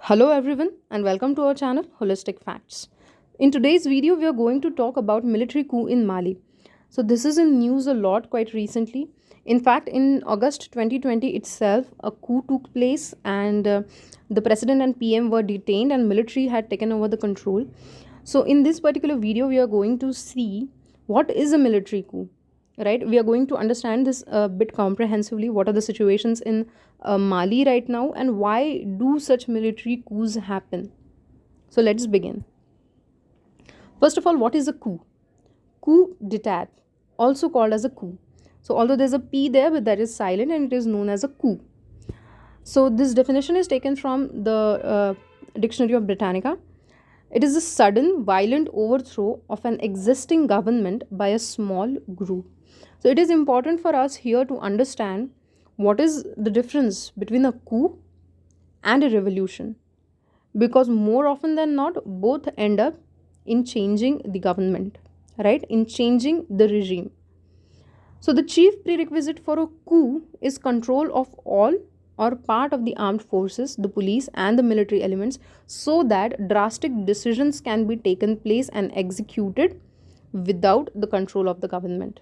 Hello everyone and welcome to our channel Holistic Facts. In today's video we are going to talk about military coup in Mali. So this is in news a lot quite recently. In fact, in August 2020 itself a coup took place and the president and PM were detained and military had taken over the control. So in this particular video we are going to see what is a military coup, right? We are going to understand this a bit comprehensively. What are the situations in Mali right now and why do such military coups happen? So let's begin. First of all, what is a coup? Coup d'etat, also called as a coup. So although there's a p there, but that is silent and it is known as a coup. So this definition is taken from the Dictionary of Britannica. It is a sudden violent overthrow of an existing government by a small group. So it is important for us here to understand what is the difference between a coup and a revolution, because more often than not both end up in changing the government, right, in changing the regime. So the chief prerequisite for a coup is control of all or part of the armed forces, the police and the military elements, so that drastic decisions can be taken place and executed without the control of the government.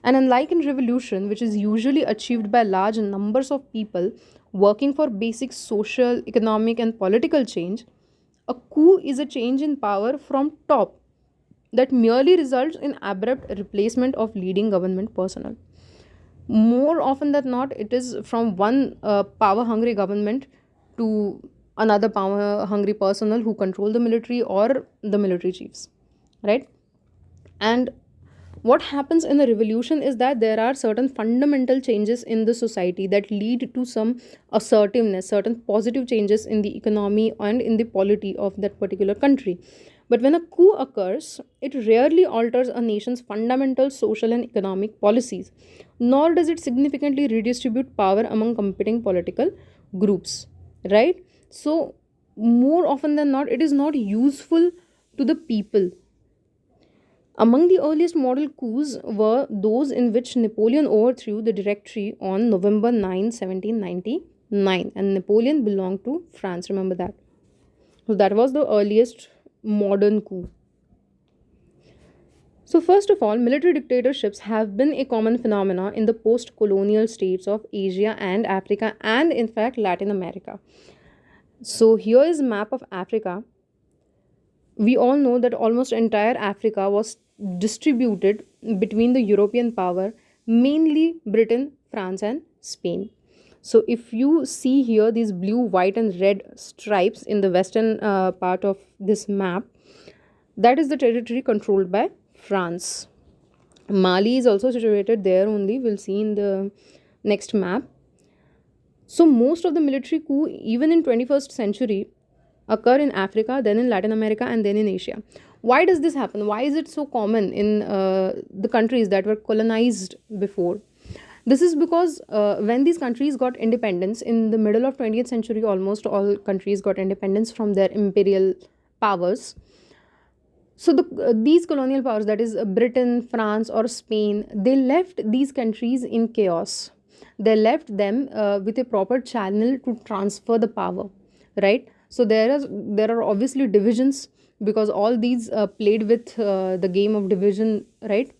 And unlike in revolution, which is usually achieved by large numbers of people working for basic social, economic, and political change, a coup is a change in power from top that merely results in abrupt replacement of leading government personnel. More often than not, it is from one power hungry government to another power hungry personnel who control the military or the military chiefs, right? And what happens in a revolution is that there are certain fundamental changes in the society that lead to some assertiveness, certain positive changes in the economy and in the polity of that particular country. But when a coup occurs, it rarely alters a nation's fundamental social and economic policies, nor does it significantly redistribute power among competing political groups, right? So more often than not it is not useful to the people. Among the earliest model coups were those in which Napoleon overthrew the Directory on November 9, 1799, and Napoleon belonged to France. Remember that. So that was the earliest modern coup. So first of all, military dictatorships have been a common phenomena in the post-colonial states of Asia and Africa, and in fact Latin America. So here is a map of Africa. We all know that almost entire Africa was distributed between the European power, mainly Britain, France, and Spain. So if you see here these blue, white, and red stripes in the western part of this map, that is the territory controlled by France. Mali is also situated there only. We'll see in the next map. So most of the military coup, even in 21st century, occur in Africa, then in Latin America, and then in Asia. Why does this happen? Why is it so common in the countries that were colonized before? This is because when these countries got independence in the middle of 20th century, almost all countries got independence from their imperial powers. So these colonial powers, that is Britain, France, or Spain, they left these countries in chaos. They left them with a proper channel to transfer the power, right? So there are obviously divisions, because all these played with the game of division, right?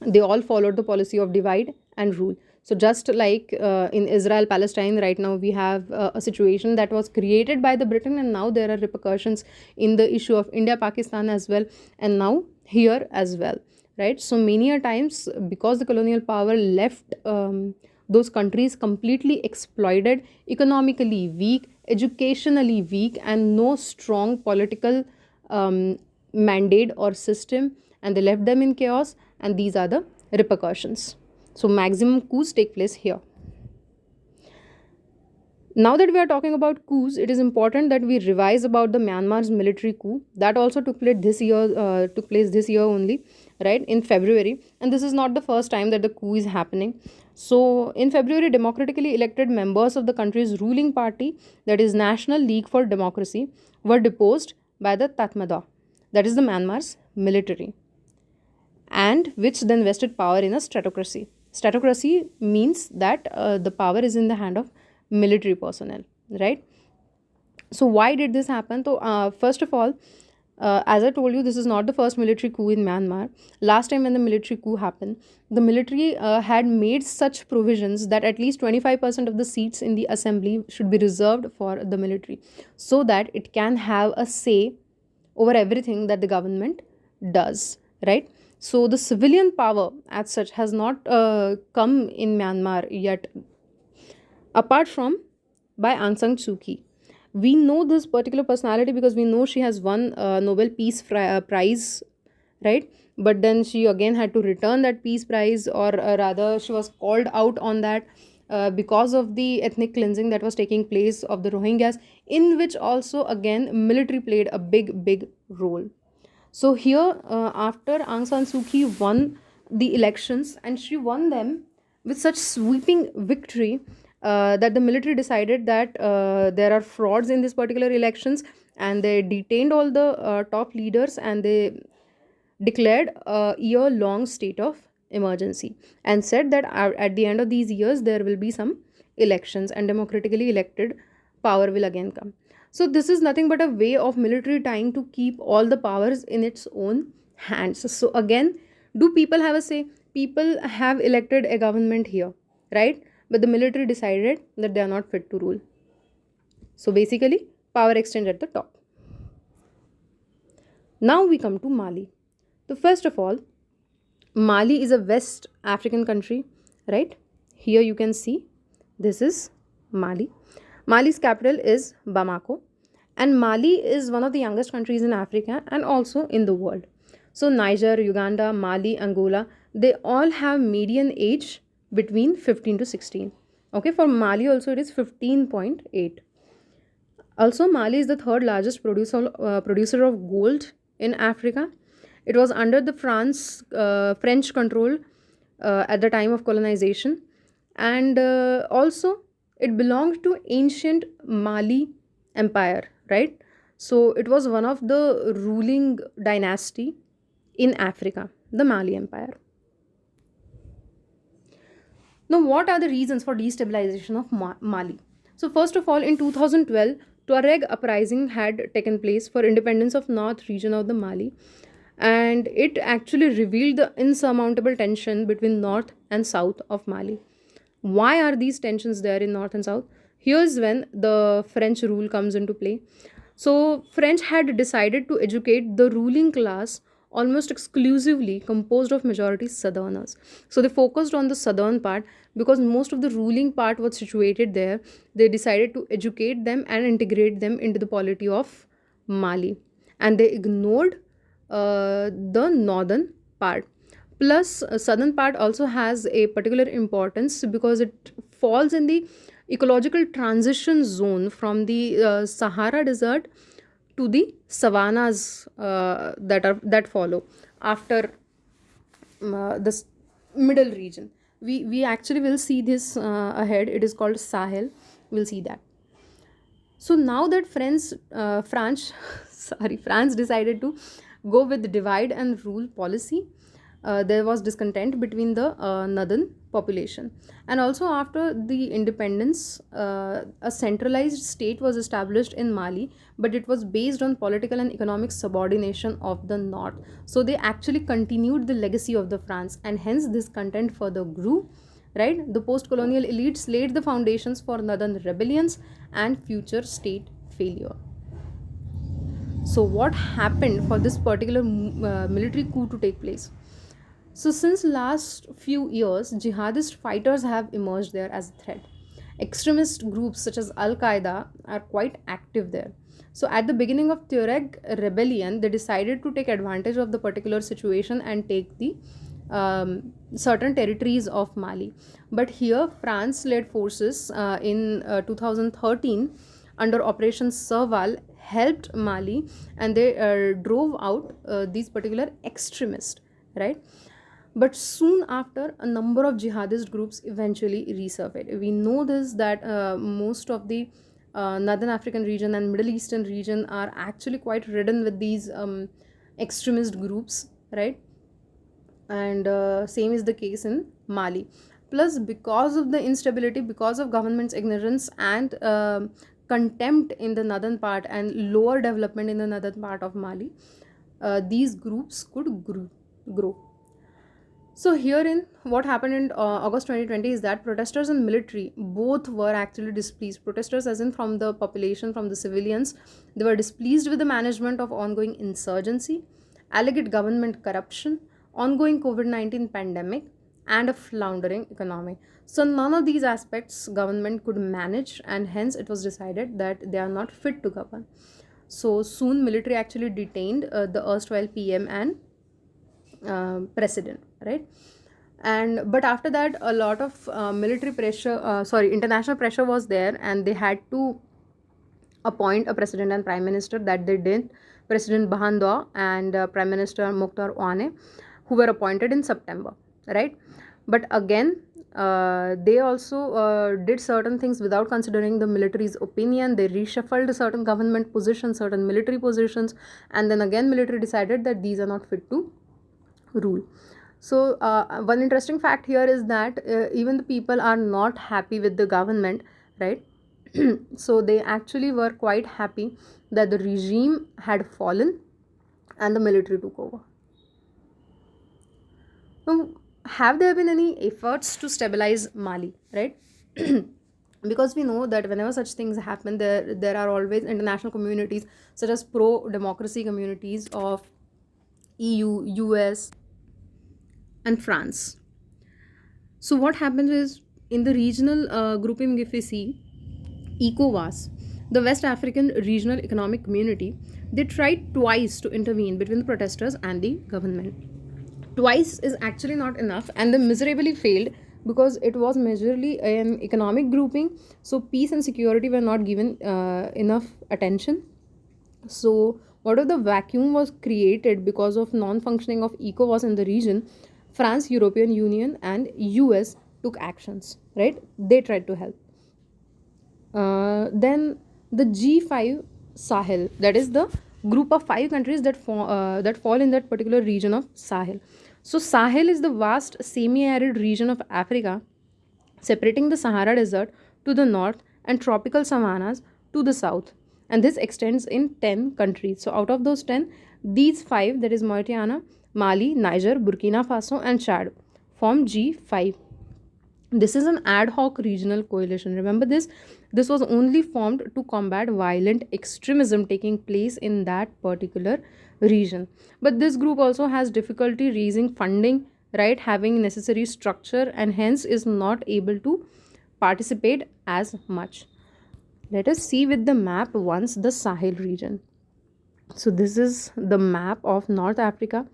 They all followed the policy of divide and rule. So just like in Israel Palestine right now, we have a situation that was created by the Britain, and now there are repercussions in the issue of India Pakistan as well, and now here as well, right? So many a times, because the colonial power left those countries completely exploited, economically weak, educationally weak, and no strong political mandate or system, and they left them in chaos, and these are the repercussions. So maximum coups take place here. Now that we are talking about coups, it is important that we revise about the Myanmar's military coup that also took place this year. Took place this year only, right, in February, and this is not the first time that the coup is happening. So in February, democratically elected members of the country's ruling party, that is National League for Democracy, were deposed by the Tatmadaw, that is the Myanmar's military, and which then vested power in a stratocracy. Stratocracy means that the power is in the hand of military personnel, right? So why did this happen? So first of all, as I told you, this is not the first military coup in Myanmar. Last time when the military coup happened, the military had made such provisions that at least 25% of the seats in the assembly should be reserved for the military, so that it can have a say over everything that the government does, right? So the civilian power as such has not come in Myanmar yet, apart from by Aung San Suu Kyi. We know this particular personality because we know she has won Nobel Peace Prize, right? But then she again had to return that peace prize, or rather, she was called out on that because of the ethnic cleansing that was taking place of the Rohingyas, in which also again military played a big role. So here, after Aung San Suu Kyi won the elections, and she won them with such sweeping victory that the military decided that there are frauds in this particular elections, and they detained all the top leaders, and they declared a year-long state of emergency, and said that at the end of these years there will be some elections, and democratically elected power will again come. So this is nothing but a way of military trying to keep all the powers in its own hands. So again, do people have a say? People have elected a government here, right? But the military decided that they are not fit to rule. So basically, power exchange at the top. Now we come to Mali. So first of all, Mali is a West African country, right? Here you can see this is Mali. Mali's capital is Bamako, and Mali is one of the youngest countries in Africa and also in the world. So Niger, Uganda, Mali, Angola, they all have median age between 15 to 16. Okay, for Mali also it is 15.8. Also, Mali is the third largest producer of gold in Africa. It was under the French control at the time of colonization, and also it belonged to ancient Mali Empire, right? So it was one of the ruling dynasty in Africa, the Mali Empire. Now, what are the reasons for destabilization of Mali? So, first of all, in 2012, Tuareg uprising had taken place for independence of north region of the Mali, and it actually revealed the insurmountable tension between north and south of Mali. Why are these tensions there in north and south? Here's when the French rule comes into play. So French had decided to educate the ruling class almost exclusively composed of majority southerners. So they focused on the southern part because most of the ruling part was situated there. They decided to educate them and integrate them into the polity of Mali, and they ignored the northern part. Plus, southern part also has a particular importance because it falls in the ecological transition zone from the Sahara Desert to the savannas that follow after this middle region. We actually will see this ahead. It is called Sahel. We'll see that. So now that France, sorry, France decided to go with the divide and rule policy, there was discontent between the northern population. And also after the independence, a centralized state was established in Mali, but it was based on political and economic subordination of the north. So they actually continued the legacy of the France, and hence this content further grew, right? The post-colonial elites laid the foundations for northern rebellions and future state failure. So what happened for this particular military coup to take place? So since last few years, jihadist fighters have emerged there as a threat. Extremist groups such as Al Qaeda are quite active there. So at the beginning of Tuareg rebellion, they decided to take advantage of the particular situation and take the certain territories of Mali. But here, France-led forces in 2013 under Operation Serval helped Mali, and they drove out these particular extremists, right? But soon after, a number of jihadist groups eventually resurfaced. We know this that most of the northern African region and Middle Eastern region are actually quite ridden with these extremist groups, right? And same is the case in Mali. Plus, because of the instability, because of government's ignorance and contempt in the northern part and lower development in the northern part of Mali, these groups could grow. So herein, what happened in August 2020 is that protesters and military both were actually displeased. Protesters, as in from the population, from the civilians, they were displeased with the management of ongoing insurgency, alleged government corruption, ongoing COVID-19 pandemic, and a floundering economy. So none of these aspects government could manage, and hence it was decided that they are not fit to govern. So soon, military actually detained the erstwhile PM and president, right? And but after that, a lot of military pressure, international pressure was there, and they had to appoint a president and prime minister. That they did. President Bahandwa and Prime Minister Mukhtar Wane, who were appointed in September, right? But again, they also did certain things without considering the military's opinion. They reshuffled certain government positions, certain military positions, and then again military decided that these are not fit to rule. So one interesting fact here is that even the people are not happy with the government, right? So they actually were quite happy that the regime had fallen and the military took over. Now, have there been any efforts to stabilize Mali, right? Because we know that whenever such things happen, there are always international communities such as pro democracy communities of EU, US, and France. So what happens is, in the regional grouping, if we see ECOWAS, the West African Regional Economic Community, they tried twice to intervene between the protesters and the government. Twice is actually not enough, and they miserably failed because it was majorly an economic grouping. So peace and security were not given enough attention. So whatever the vacuum was created because of non-functioning of ECOWAS in the region, France, European Union, and US took actions, right? They tried to help. Then the G5 Sahel, that is the group of 5 countries that fall in that particular region of Sahel. So Sahel is the vast semi-arid region of Africa, separating the Sahara Desert to the north and tropical savannas to the south. And this extends in 10 countries. So out of those 10, these 5, that is Mauritania, Mali, Niger, Burkina Faso, and Chad, form G5. This is an ad hoc regional coalition. Remember this? This was only formed to combat violent extremism taking place in that particular region. But this group also has difficulty raising funding, right? Having necessary structure, and hence is not able to participate as much. Let us see with the map once the Sahel region. So this is the map of North Africa,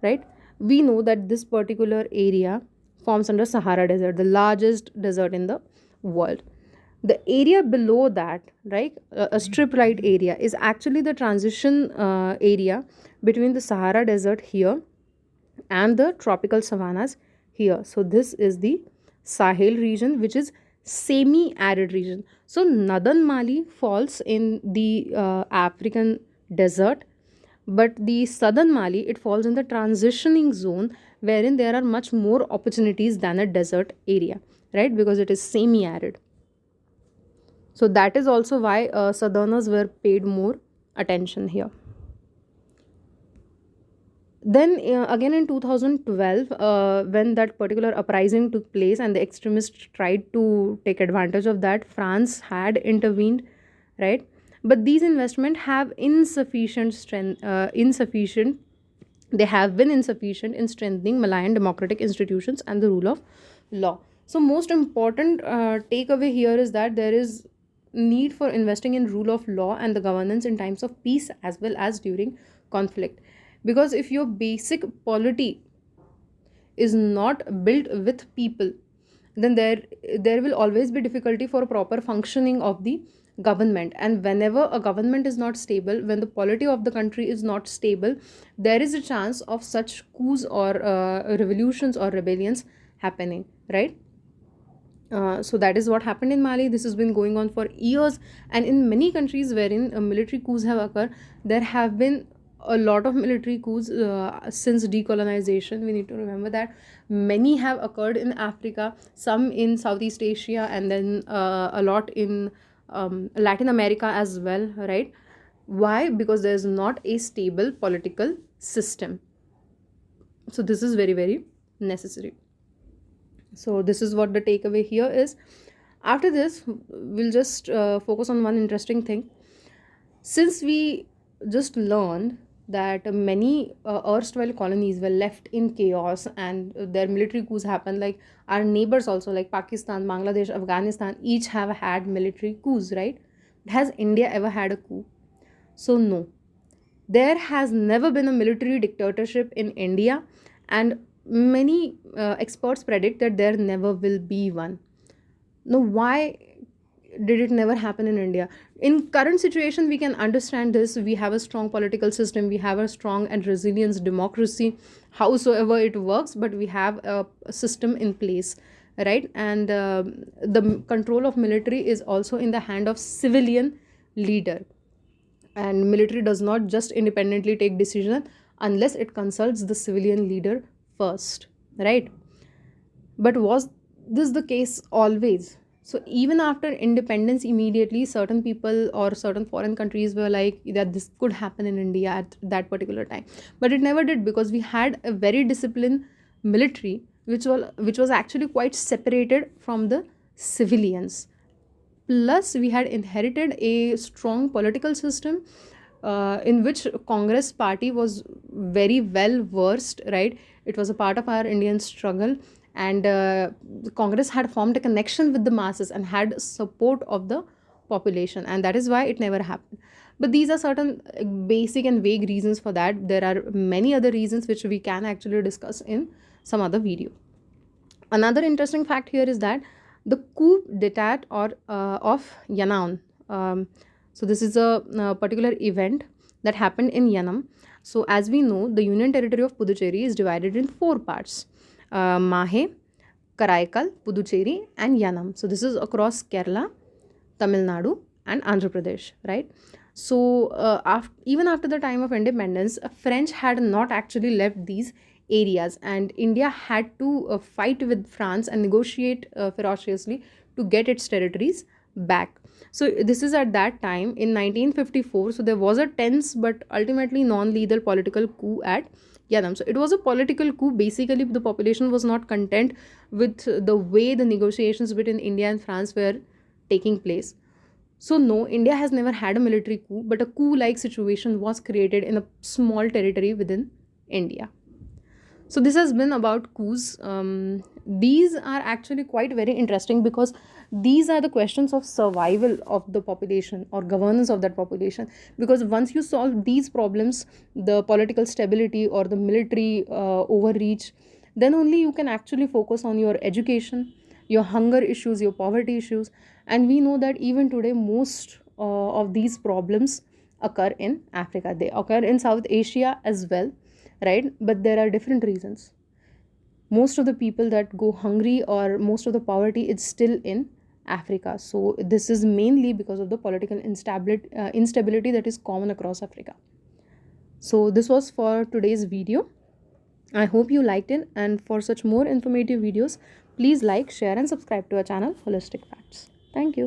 right? We know that this particular area forms under Sahara Desert, the largest desert in the world. The area below that, right, a strip-like area, is actually the transition area between the Sahara Desert here and the tropical savannas here. So this is the Sahel region, which is semi-arid region. So northern Mali falls in the African desert, but the southern Mali, it falls in the transitioning zone, wherein there are much more opportunities than a desert area, right? Because it is semi-arid. So that is also why southerners were paid more attention here. Then again in 2012, when that particular uprising took place and the extremists tried to take advantage of that, France had intervened, right? But these investments have insufficient strength, insufficient. They have been insufficient in strengthening Malayan democratic institutions and the rule of law. So most important takeaway here is that there is need for investing in rule of law and the governance in times of peace as well as during conflict. Because if your basic polity is not built with people, then there will always be difficulty for proper functioning of the government. And whenever a government is not stable, when the polity of the country is not stable, there is a chance of such coups or revolutions or rebellions happening, right? So that is what happened in Mali. This has been going on for years, and in many countries wherein military coups have occurred, there have been a lot of military coups since decolonization. We need to remember that many have occurred in Africa, some in Southeast Asia, and then a lot in Latin America as well, right? Why? Because there is not a stable political system. So this is very, very necessary. So this is what the takeaway here is. After this, we'll just focus on one interesting thing. Since we just learned that many erstwhile colonies were left in chaos and their military coups happened, like our neighbors also, like Pakistan, Bangladesh, Afghanistan, each have had military coups, right? Has India ever had a coup? So no, there has never been a military dictatorship in India, and many experts predict that there never will be one. Now, why did it never happen in India? In current situation, we can understand this. We have a strong political system, we have a strong and resilient democracy, howsoever it works, but we have a system in place, right? And the control of military is also in the hand of civilian leader, and military does not just independently take decision unless it consults the civilian leader first, right? But was this the case always? So even after independence, immediately certain people or certain foreign countries were like that this could happen in India at that particular time, but it never did, because we had a very disciplined military which was actually quite separated from the civilians. Plus we had inherited a strong political system in which Congress party was very well versed, right? It was a part of our Indian struggle, and Congress had formed a connection with the masses and had support of the population, and that is why it never happened. But these are certain basic and vague reasons for that. There are many other reasons which we can actually discuss in some other video. Another interesting fact here is that the coup d'etat or of Yangon. So this is a particular event that happened in Yanam. So as we know, the Union Territory of Puducherry is divided in four parts: Mahe, Karaikal, Puducherry, and Yanam. So this is across Kerala, Tamil Nadu, and Andhra Pradesh, right? So even after the time of independence, French had not actually left these areas, and India had to fight with France and negotiate ferociously to get its territories back. So this is at that time in 1954. So there was a tense but ultimately non-lethal political coup at Yanam. So it was a political coup. Basically, the population was not content with the way the negotiations between India and France were taking place. So no, India has never had a military coup, but a coup-like situation was created in a small territory within India. So this has been about coups. These are actually quite very interesting because these are the questions of survival of the population or governance of that population. Because once you solve these problems, the political stability or the military overreach, then only you can actually focus on your education, your hunger issues, your poverty issues. And we know that even today, most of these problems occur in Africa. They occur in South Asia as well, right? But there are different reasons. Most of the people that go hungry or most of the poverty is still in Africa. So this is mainly because of the political instability that is common across Africa. So this was for today's video. I hope you liked it, and for such more informative videos, please like, share and subscribe to our channel Holistic Facts. Thank you.